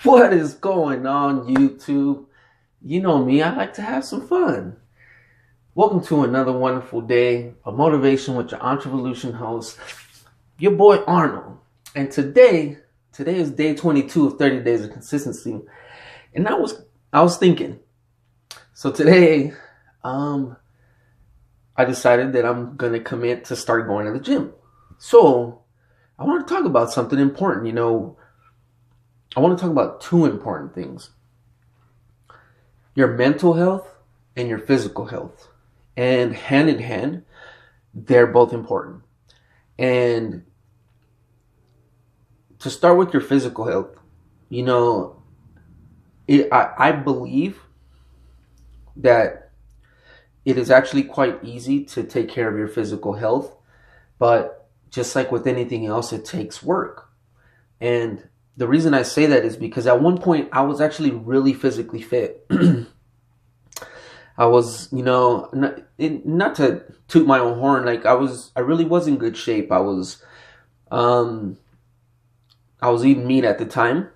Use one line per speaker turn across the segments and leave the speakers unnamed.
What is going on, YouTube? You know me, I like to have some fun. Welcome to another wonderful day of motivation with your Entrevolution host, your boy Arnold. And today is day 22 of 30 days of consistency. And I was thinking, so today, I decided that I'm gonna commit to start going to the gym. So I want to talk about something important. I want to talk about two important things: your mental health and your physical health. And hand in hand, they're both important. And to start with your physical health, I believe that it is actually quite easy to take care of your physical health, but just like with anything else, it takes work. And the reason I say that is because at one point I was actually really physically fit. I was, not to toot my own horn, like I really was in good shape. I was eating meat at the time,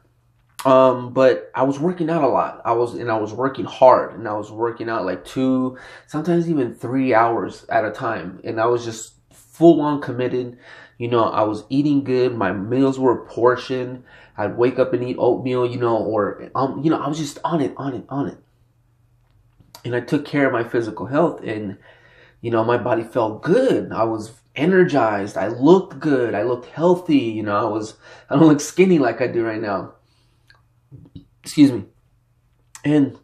but I was working out a lot. I was working hard, and I was working out like 2, sometimes even 3 hours at a time, and I was just full on committed. I was eating good. My meals were portioned. I'd wake up and eat oatmeal, I was just on it. And I took care of my physical health, and my body felt good. I was energized. I looked good. I looked healthy. I don't look skinny like I do right now. Excuse me. And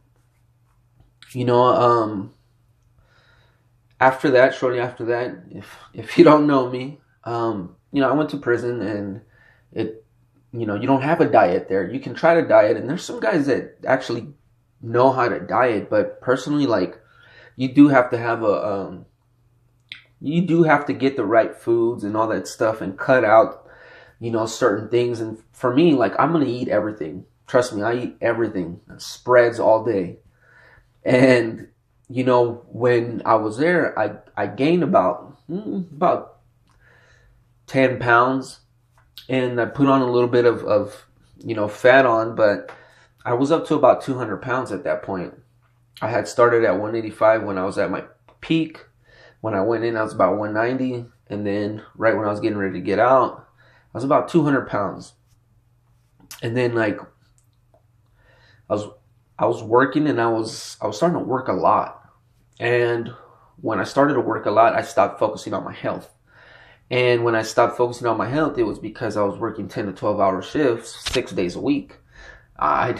shortly after that, if you don't know me, I went to prison, and you don't have a diet there. You can try to diet, and there's some guys that actually know how to diet, but personally, like, you do have to have you do have to get the right foods and all that stuff, and cut out, certain things. And for me, like, I'm gonna eat everything. Trust me, I eat everything. Spreads all day. And when I was there, I gained about 10 pounds, and I put on a little bit of fat on, but I was up to about 200 pounds at that point. I had started at 185 when I was at my peak. When I went in, I was about 190. And then right when I was getting ready to get out, I was about 200 pounds. And then, like, I was working, and I was starting to work a lot. And when I started to work a lot, I stopped focusing on my health. And when I stopped focusing on my health, it was because I was working 10 to 12 hour shifts, 6 days a week. At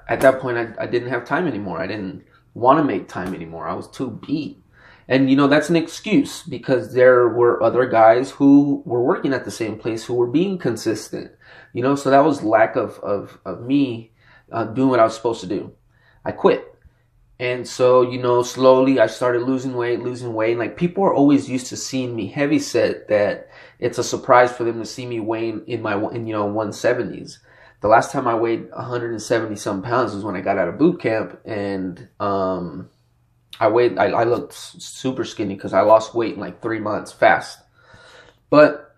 that point, I didn't have time anymore. I didn't want to make time anymore. I was too beat. And, that's an excuse, because there were other guys who were working at the same place who were being consistent. So that was lack of me doing what I was supposed to do. I quit. And so, slowly I started losing weight. And, like, people are always used to seeing me heavy set, that it's a surprise for them to see me weighing in 170s. The last time I weighed 170 some pounds was when I got out of boot camp, and I looked super skinny because I lost weight in like 3 months fast. But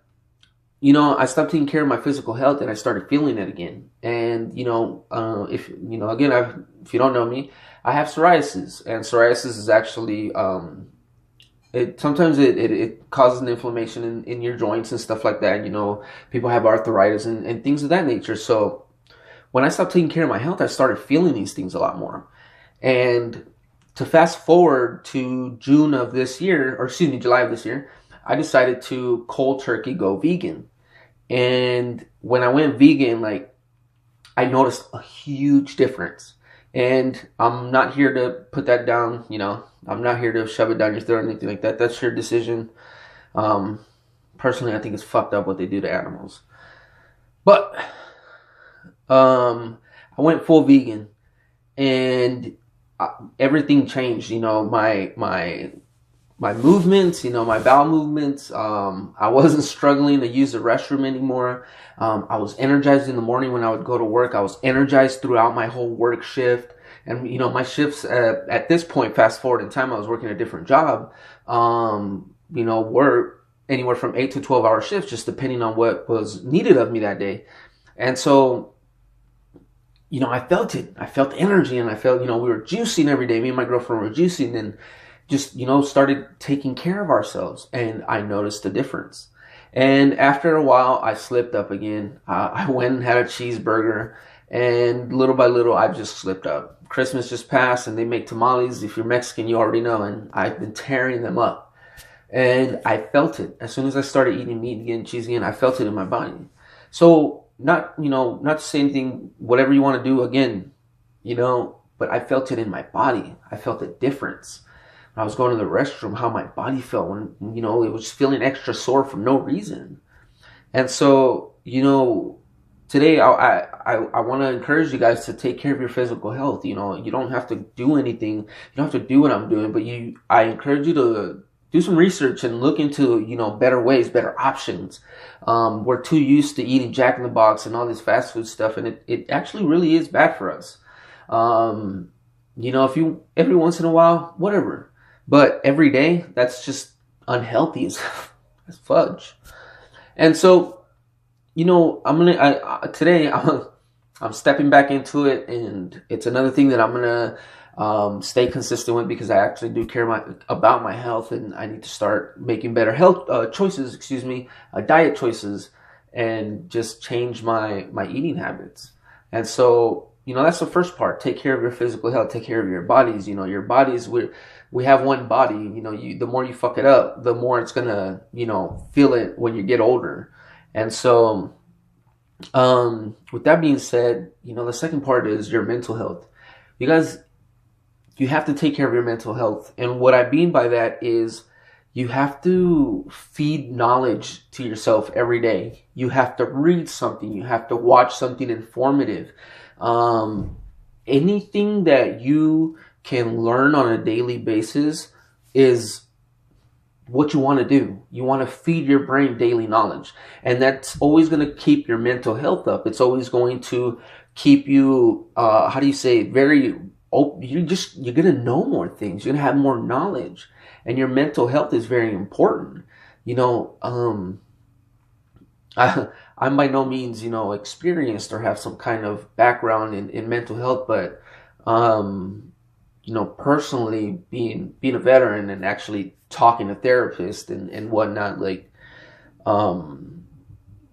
I stopped taking care of my physical health, and I started feeling it again. And if you don't know me, I have psoriasis, and psoriasis is actually sometimes it causes an inflammation in your joints and stuff like that. People have arthritis and things of that nature. So when I stopped taking care of my health, I started feeling these things a lot more. And to fast forward to July of this year, I decided to cold turkey go vegan. And when I went vegan, like, I noticed a huge difference. And I'm not here to put that down, I'm not here to shove it down your throat or anything like that. That's your decision. Personally, I think it's fucked up what they do to animals. But I went full vegan, and everything changed. My movements, my bowel movements. I wasn't struggling to use the restroom anymore. I was energized in the morning when I would go to work. I was energized throughout my whole work shift. And, my shifts at this point, fast forward in time, I was working a different job, were anywhere from 8 to 12 hour shifts, just depending on what was needed of me that day. And so I felt it. I felt the energy, and I felt, we were juicing every day. Me and my girlfriend were juicing, and just, started taking care of ourselves. And I noticed the difference. And after a while, I slipped up again. I went and had a cheeseburger, and little by little, I just slipped up. Christmas just passed, and they make tamales. If you're Mexican, you already know, and I've been tearing them up. And I felt it. As soon as I started eating meat again, cheese again, I felt it in my body. So, not to say anything, whatever you want to do again, but I felt it in my body. I felt a difference. When I was going to the restroom, how my body felt when, it was feeling extra sore for no reason. And so, today I want to encourage you guys to take care of your physical health. You don't have to do anything. You don't have to do what I'm doing, but I encourage you to do some research and look into, better ways, better options. We're too used to eating Jack in the Box and all this fast food stuff, and it actually really is bad for us. If you, every once in a while, whatever. But every day, that's just unhealthy as fudge. And so, today I'm stepping back into it, and it's another thing that I'm gonna stay consistent with, because I actually do care about my health, and I need to start making better health choices. Diet choices, and just change my eating habits. And so, that's the first part. Take care of your physical health. Take care of your bodies. Your bodies. We have one body. The more you fuck it up, the more it's gonna feel it when you get older. And so, with that being said, the second part is your mental health. You guys, you have to take care of your mental health. And what I mean by that is you have to feed knowledge to yourself every day. You have to read something. You have to watch something informative. Anything that you can learn on a daily basis is what you want to do. You want to feed your brain daily knowledge. And that's always going to keep your mental health up. It's always going to keep you, very open. You're going to know more things. You're going to have more knowledge. And your mental health is very important. I'm by no means, experienced or have some kind of background in mental health, but, personally being a veteran and actually talking to therapists and whatnot,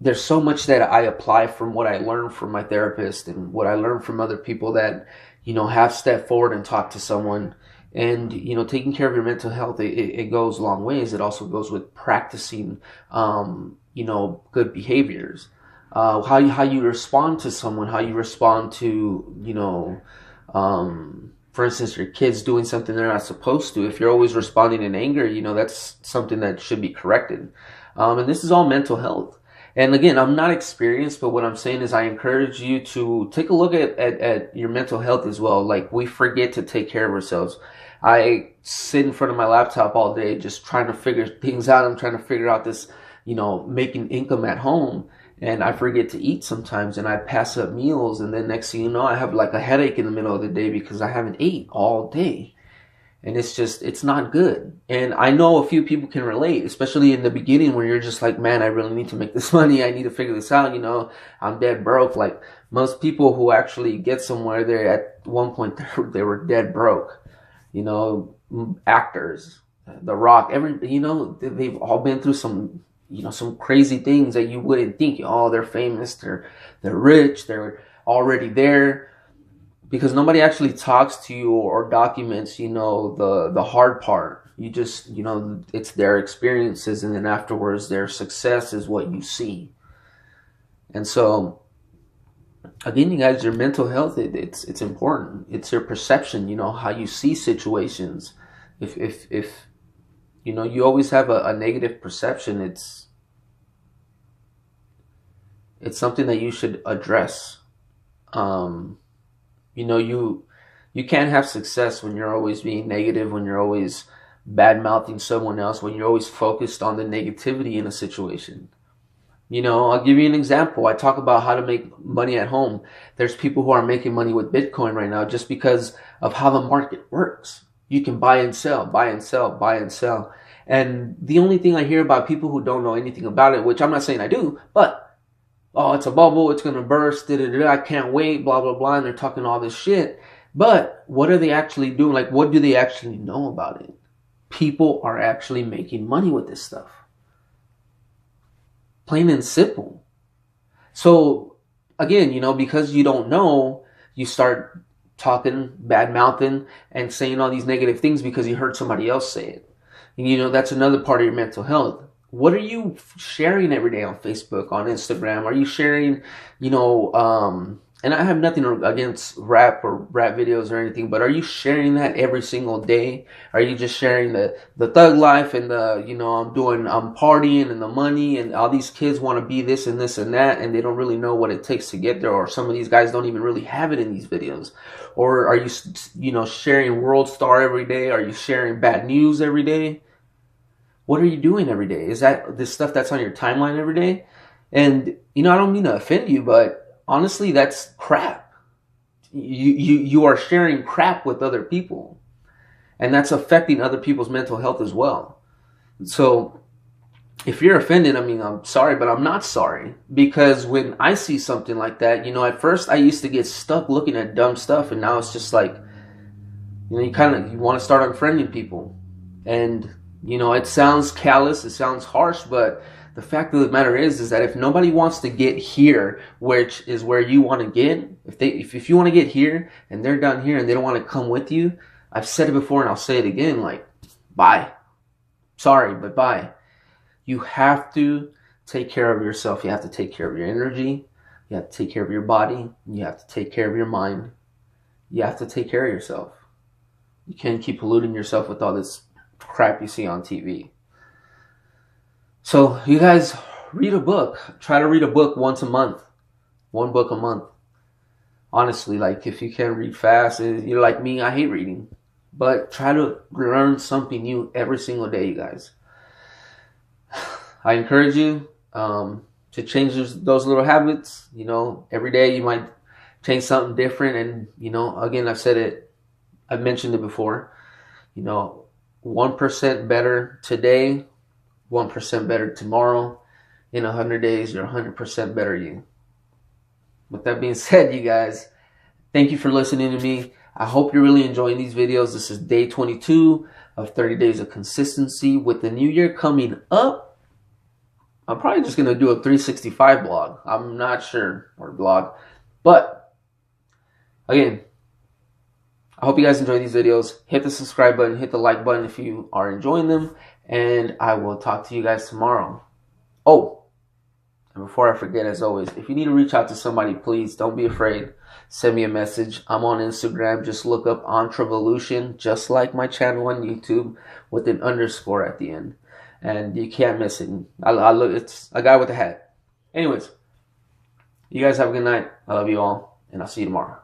there's so much that I apply from what I learned from my therapist and what I learned from other people that, have stepped forward and talked to someone. And, taking care of your mental health, it goes long ways. It also goes with practicing, good behaviors. How you respond to someone, how you respond to, for instance, your kids doing something they're not supposed to. If you're always responding in anger, that's something that should be corrected. And this is all mental health. And again, I'm not experienced, but what I'm saying is I encourage you to take a look at your mental health as well. Like, we forget to take care of ourselves. I sit in front of my laptop all day just trying to figure things out. I'm trying to figure out this, making income at home. And I forget to eat sometimes, and I pass up meals, and then next thing you know, I have like a headache in the middle of the day because I haven't ate all day. And it's not good. And I know a few people can relate, especially in the beginning where you're just like, man, I really need to make this money. I need to figure this out. I'm dead broke. Like most people who actually get somewhere, they're at one point, they were dead broke. Actors, The Rock, they've all been through some crazy things that you wouldn't think. Oh, they're famous, they're rich, they're already there, because nobody actually talks to you or documents, the hard part. You just, it's their experiences, and then afterwards their success is what you see. And so, again, you guys, your mental health, it's important. It's your perception, how you see situations. If you always have a negative perception, it's something that you should address. You can't have success when you're always being negative, when you're always bad-mouthing someone else, when you're always focused on the negativity in a situation. I'll give you an example. I talk about how to make money at home. There's people who are making money with Bitcoin right now just because of how the market works. You can buy and sell, buy and sell, buy and sell. And the only thing I hear about people who don't know anything about it, which I'm not saying I do, but oh, it's a bubble, it's gonna burst, I can't wait, blah blah blah, and they're talking all this shit. But what are they actually doing? Like, what do they actually know about it? People are actually making money with this stuff. Plain and simple. So again, because you don't know, you start talking, bad mouthing, and saying all these negative things because you heard somebody else say it. And that's another part of your mental health. What are you sharing every day on Facebook, on Instagram? Are you sharing, and I have nothing against rap or rap videos or anything, but are you sharing that every single day? Are you just sharing the thug life and I'm partying and the money and all these kids want to be this and this and that, and they don't really know what it takes to get there, or some of these guys don't even really have it in these videos? Or are you, sharing World Star every day? Are you sharing bad news every day? What are you doing every day? Is that the stuff that's on your timeline every day? And, I don't mean to offend you, but honestly, that's crap. You are sharing crap with other people. And that's affecting other people's mental health as well. So if you're offended, I'm sorry, but I'm not sorry. Because when I see something like that, at first I used to get stuck looking at dumb stuff. And now it's just like, you want to start unfriending people. And it sounds callous, it sounds harsh, but the fact of the matter is that if nobody wants to get here, which is where you want to get, if you want to get here and they're down here and they don't want to come with you, I've said it before and I'll say it again, like, bye. Sorry, but bye. You have to take care of yourself. You have to take care of your energy. You have to take care of your body. You have to take care of your mind. You have to take care of yourself. You can't keep polluting yourself with all this crap you see on TV. So you guys, read a book. Try to read a book once a month. One book a month. Honestly, like, if you can't read fast, you're like me, I hate reading. But try to learn something new every single day, you guys. I encourage you to change those little habits. Every day you might change something different. And, again, I've mentioned it before. 1% better today, 1% better tomorrow. In 100 days, you're 100% better you. With that being said, you guys, thank you for listening to me. I hope you're really enjoying these videos. This is day 22 of 30 days of consistency. With the new year coming up, I'm probably just going to do a 365 blog. I'm not sure, or blog. But, again, I hope you guys enjoy these videos. Hit the subscribe button, hit the like button if you are enjoying them, and I will talk to you guys tomorrow. Oh, and before I forget, as always, if you need to reach out to somebody, please don't be afraid. Send me a message. I'm on Instagram. Just look up Entrevolution, just like my channel on YouTube, with an underscore at the end. And you can't miss it. It's a guy with a hat. Anyways, you guys have a good night. I love you all, and I'll see you tomorrow.